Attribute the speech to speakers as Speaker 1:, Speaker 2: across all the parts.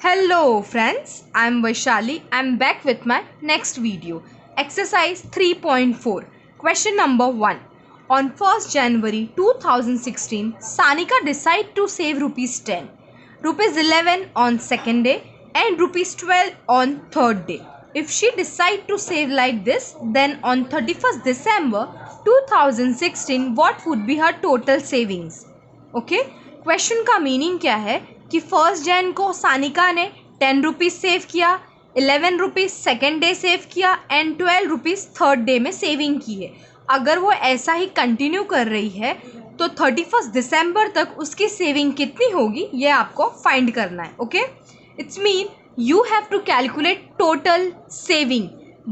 Speaker 1: Hello friends, I am Vaishali. I am back with my next video. Exercise 3.4. Question number 1. On 1st January 2016, Sanika decided to save rupees 10, rupees 11 on second day and rupees 12 on third day. If she decide to save like this, then on 31st December 2016, what would be her total savings? Okay question का meaning क्या है कि 1 जैन को सानिका ने 10 rupees save किया, 11 rupees second day save किया and 12 rupees third day में saving की है. अगर वो ऐसा ही कंटिन्यू कर रही है तो 31 दिसंबर तक उसकी सेविंग कितनी होगी ये आपको फाइंड करना है. Okay, it's mean you have to calculate total saving.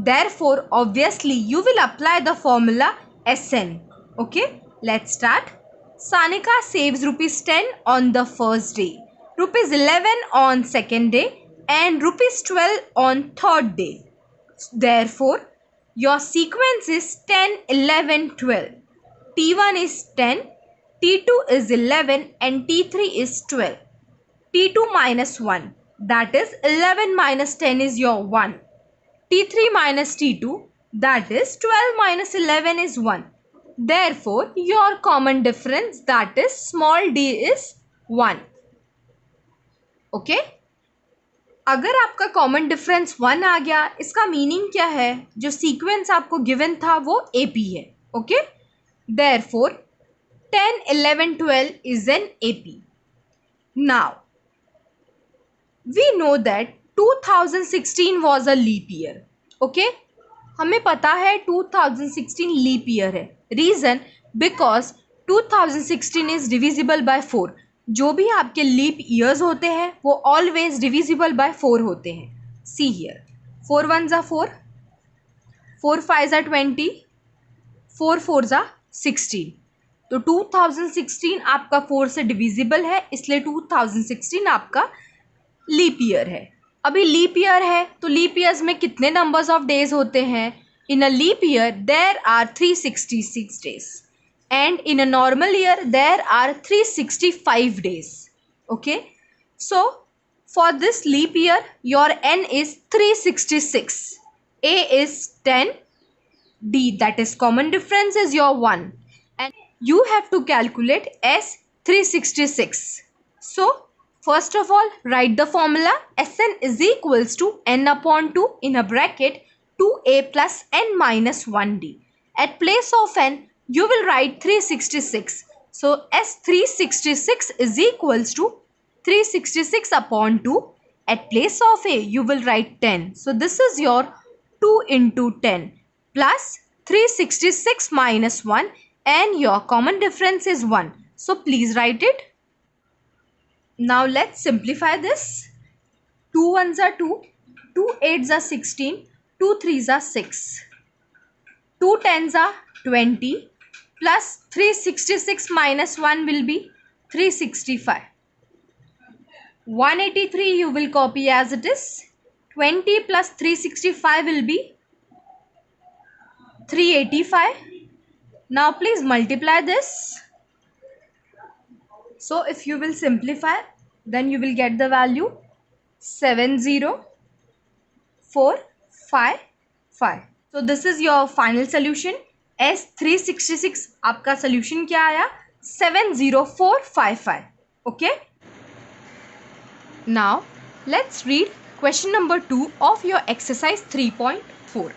Speaker 1: Therefore, obviously, you will apply the formula SN. Okay, let's start. Sanika saves rupees 10 on the first day, rupees 11 on second day, and rupees 12 on third day. Therefore, your sequence is 10, 11, 12. T1 is 10, T2 is 11, and T3 is 12. T2 minus 1. That is 11 minus 10 is your 1. T3 minus T2, that is 12 minus 11 is 1. Therefore, your common difference, that is small d, is 1. Okay? अगर आपका common difference 1 आ गया, इसका meaning क्या है? जो sequence आपको given था वो AP है. Okay, Therefore 10, 11, 12 is an AP. Now we know that 2016 was a leap year. Okay, हमें पता है 2016 लीप ईयर है. Reason because 2016 is divisible by 4. जो भी आपके लीप ईयर्स होते हैं वो ऑलवेज डिविजिबल बाय 4 होते हैं. सी हियर, 4 1 ज़ा 4, 4 5 ज़ा 20, 4 4 ज़ा 16. तो 2016 आपका 4 से डिविजिबल है, इसलिए 2016 आपका लीप ईयर है. अभी लीप ईयर है तो लीप ईयर्स में कितने नंबर्स ऑफ डेज होते हैं? In a leap year there are 366 days and in a normal year there are 365 days. Okay, so for this leap year your n is 366, a is 10, d that is common difference is your 1, and you have to calculate s 366. So first of all, write the formula. Sn is equals to n upon 2 in a bracket 2a plus n minus 1d. At place of n, you will write 366. So S366 is equals to 366 upon 2. At place of a, you will write 10. So this is your 2 into 10 plus 366 minus 1, and your common difference is 1. So please write it. Now let's simplify this. 2 1s are 2, 2 8s are 16, 2 3s are 6, 2 10s are 20, plus 366 minus 1 will be 365. 183 you will copy as it is. 20 plus 365 will be 385. Now please multiply this. So if you will simplify, then you will get the value 70455. So this is your final solution. S366 आपका solution क्या आया? 70455. Okay. Now let's read question number 2 of your exercise 3.4.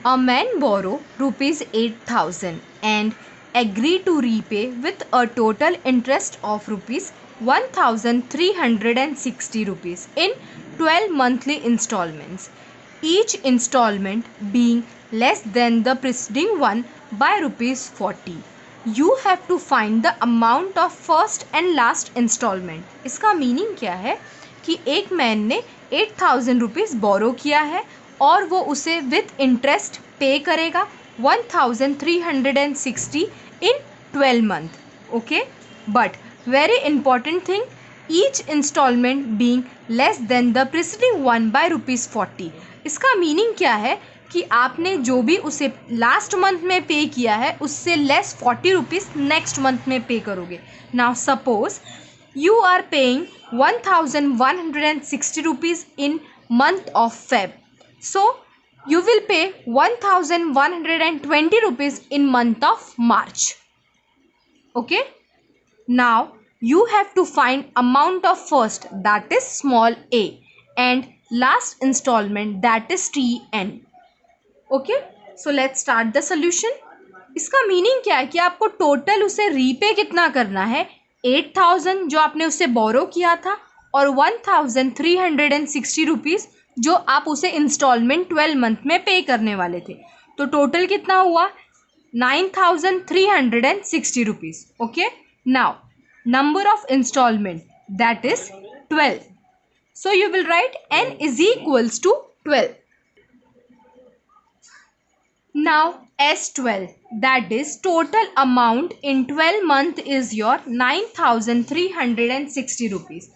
Speaker 1: A man borrow rupees 8,000 and agree to repay with a total interest of rupees 1,360 rupees in 12 monthly installments, each installment being less than the preceding one by rupees 40. You have to find the amount of first and last installment. इसका meaning क्या है कि एक man ने 8,000 rupees बोरो किया है और वो उसे विथ इंटरेस्ट पे करेगा 1,360 in 12 month. Okay, but very important thing, each installment being less than the preceding one by rupees 40. इसका मीनिंग क्या है कि आपने जो भी उसे लास्ट मंथ में पे किया है उससे लेस 40 रुपीज़ नेक्स्ट मंथ में पे करोगे. Now suppose you are paying 1160 rupees in month of Feb. So you will pay 1120 rupees in month of March. Okay. Now you have to find amount of first, that is small a, and last installment, that is TN. Okay, so let's start the solution. इसका meaning क्या है कि आपको total उसे repay कितना करना है, 8000 जो आपने उससे बोरो किया था और 1360 रुपीज़ जो आप उसे इंस्टॉलमेंट 12 मंथ में पे करने वाले थे. तो टोटल कितना हुआ, 9360 rupees. Okay, now number of installment, that is 12. So you will write n is equals to 12. Now S12, that is total amount in 12 month is your 9360 rupees.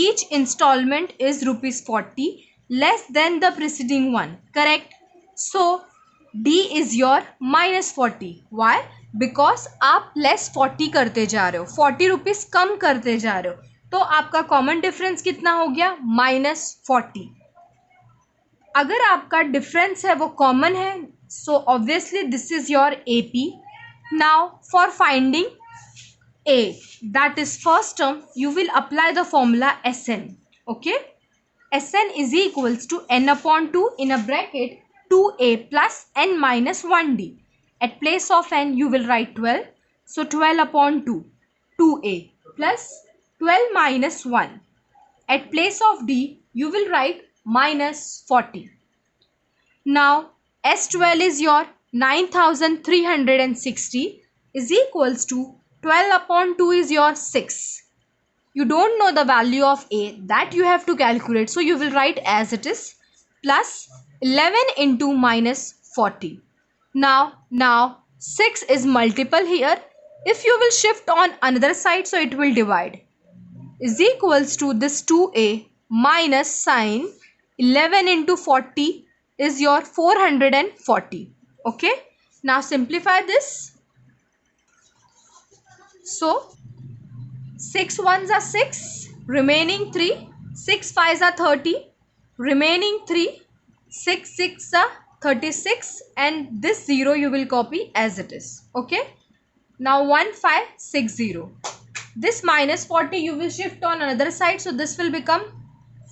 Speaker 1: Each installment is rupees 40 less than the preceding one, correct? So D is your minus 40. Why? Because आप less 40 करते जा रहे हो, 40 rupees कम करते जा रहे हो, तो आपका कॉमन डिफरेंस कितना हो गया, -40. अगर आपका डिफरेंस है वो कॉमन है, so obviously this is your AP. Now for finding A, that is first term, you will apply the formula Sn. Okay, Sn is equals to n upon 2 in a bracket 2a plus n minus 1d. At place of n you will write 12. So 12 upon 2, 2a plus 12 minus 1. At place of d you will write minus 40. Now S12 is your 9360 is equals to 12 upon 2 is your 6. You don't know the value of a, that you have to calculate. So you will write as it is plus 11 into minus 40. Now 6 is multiple here. If you will shift on another side, so it will divide, is equals to this 2a minus sign 11 into 40 is your 440. Okay, now simplify this. So 6 ones are 6, remaining 3, 6 5s are 30, remaining 3, 6 6 are 36, and this 0 you will copy as it is. Okay, now 1560. This minus 40 you will shift on another side, so this will become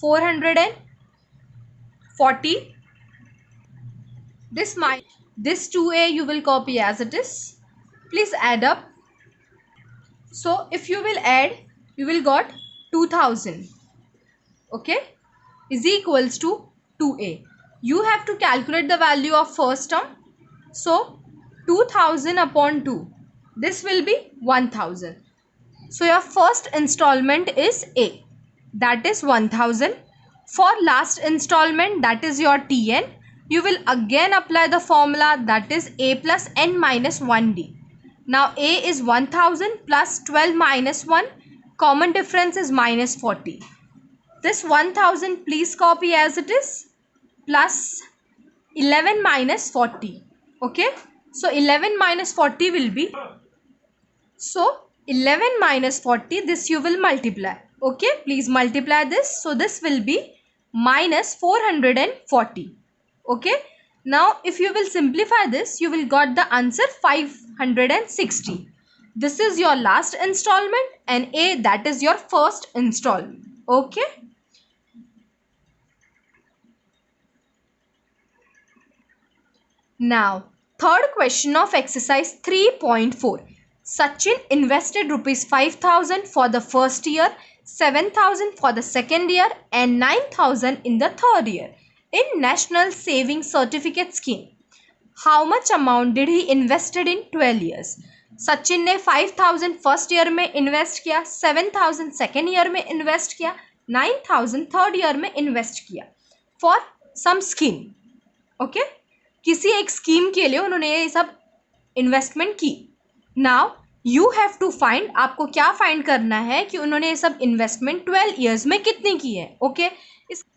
Speaker 1: 440. This 2a you will copy as it is. Please add up. So if you will add, you will got 2000. Okay, is equals to 2a. You have to calculate the value of first term. So 2000 upon 2, this will be 1000. So your first installment is A, that is 1000. For last installment, that is your TN, you will again apply the formula, that is A plus n minus 1D. Now A is 1000 plus 12 minus 1, common difference is minus 40. This 1000 please copy as it is, plus 11 minus 40. Okay, so 11 minus 40 will be, so 11 minus 40, this you will multiply. Okay, please multiply this. So this will be minus 440. Okay, now if you will simplify this, you will got the answer 560. This is your last installment, and A, that is your first installment. Okay, now third question of exercise 3.4. Sachin invested rupees 5000 for the first year, 7000 for the second year, and 9000 in the third year in National Saving Certificate Scheme. How much amount did he invested in 12 years? Sachin ने 5000 first year में invest किया, 7000 second year में invest किया, 9000 third year में invest किया for some scheme. Okay, किसी एक scheme के लिए उन्होंने ये सब इन्वेस्टमेंट की. Now you have to find, आपको क्या फाइंड करना है कि उन्होंने ये सब इन्वेस्टमेंट 12 ईयर्स में कितनी की है. ओके,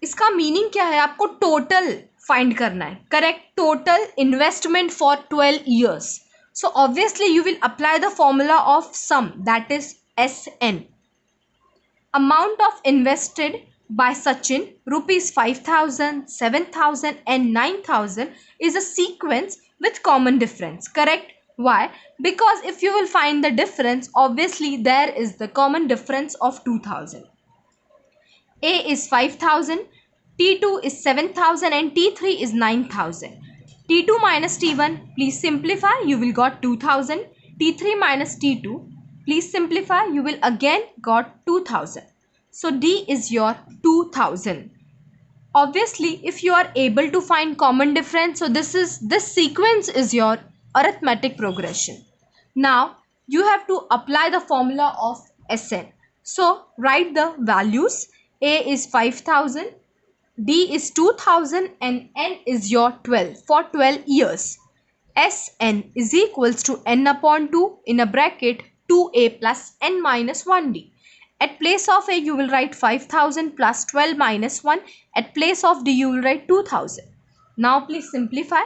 Speaker 1: इसका मीनिंग क्या है, आपको टोटल फाइंड करना है. Correct, total investment for 12 years. So obviously you will apply the formula of sum, that is SN. Amount of invested by Sachin, rupees 5,000, 7,000 and 9,000 is a sequence with common difference. Correct? Why? Because if you will find the difference, obviously there is the common difference of 2,000. A is 5,000, T2 is 7,000 and T3 is 9,000. T2 minus T1, please simplify, you will got 2,000. T3 minus T2, please simplify, you will again got 2,000. So D is your 2,000. Obviously, if you are able to find common difference, so this sequence is your arithmetic progression. Now you have to apply the formula of Sn. So write the values. A is 5,000, D is 2,000 and N is your 12 for 12 years. Sn is equals to n upon 2 in a bracket 2a plus n minus 1d. At place of A you will write 5,000 plus 12 minus 1. At place of D you will write 2,000. Now please simplify.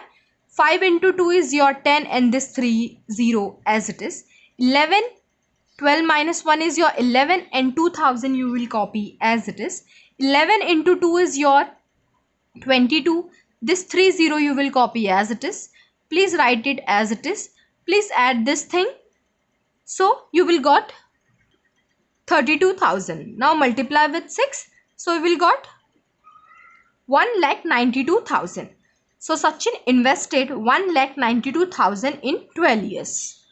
Speaker 1: 5 into 2 is your 10 and this 3 0 as it is. 11, 12 minus 1 is your 11 and 2,000 you will copy as it is. 11 into 2 is your 22. This 3 0 you will copy as it is. Please write it as it is. Please add this thing. So you will got 32,000. Now multiply with 6. So you will got 1,92,000. So Sachin invested 1,92,000 in 12 years.